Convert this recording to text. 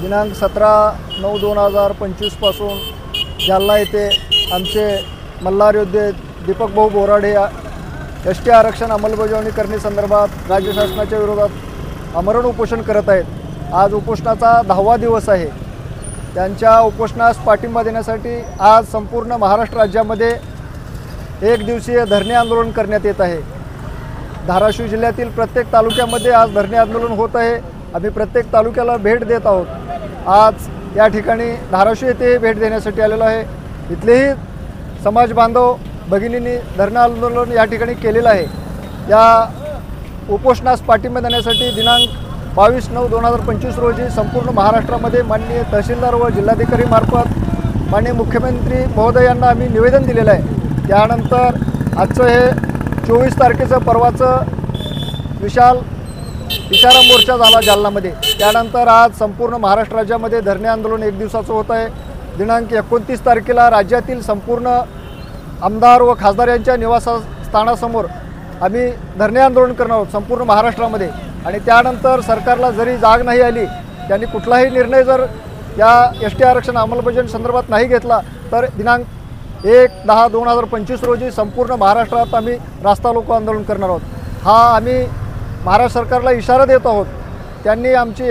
दिनांक 17/9/2025 पासून जालना येथे आमचे मल्हार योद्धे दीपक भाऊ बोराडे एसटी आरक्षण अंमलबजावणी करण्यासंदर्भात राज्य शासनाच्या विरोधात आमरण उपोषण करत आहेत। आज उपोषणाचा 10वा दिवस आहे। त्यांच्या उपोषणास पाठिंबा देण्यासाठी आज संपूर्ण महाराष्ट्र राज्यामध्ये एक दिवसीय धरणे आंदोलन करण्यात येत आहे। धाराशिव जिल्ह्यातील प्रत्येक तालुक्यामध्ये आज धरणे आंदोलन होत आहे। आम्ही प्रत्येक तालुक्याला भेट देत आहोत। आज या ठिकाणी धाराशिव येथे भेट देण्यासाठी आलेलो आहे। इथलेही समाज बांधव भगिनींनी धरणे आंदोलन या ठिकाणी केलेलं आहे। या उपोषणास पाठिंबा देण्यासाठी दिनांक 22/9/2025 रोजी संपूर्ण महाराष्ट्रामध्ये माननीय तहसीलदार व जिल्हाधिकारी मार्फत माननीय मुख्यमंत्री महोदयांना आम्ही निवेदन दिलेलं आहे। त्यानंतर आजचं हे 24 तारखेचं परवाचं विशाल इशारा मोर्चा झाला जालनामध्ये। त्यानंतर आज संपूर्ण महाराष्ट्र राज्यामध्ये धरणे आंदोलन एक दिवसाचं होत आहे। दिनांक 29 तारखेला राज्यातील संपूर्ण आमदार व खासदार यांच्या निवासस्थानासमोर आम्ही धरणे आंदोलन करणार आहोत संपूर्ण महाराष्ट्रामध्ये। आणि त्यानंतर सरकारला जरी जाग नाही आली, त्यांनी कुठलाही निर्णय जर या एसटी आरक्षण अंमलबजावणी संदर्भात नाही घेतला तर दिनांक 1/10/2025 रोजी संपूर्ण महाराष्ट्रात आम्ही रास्ता रोको आंदोलन करणार आहोत। हा आम्ही महाराष्ट्र सरकारला इशारा देत आहोत। त्यांनी आमची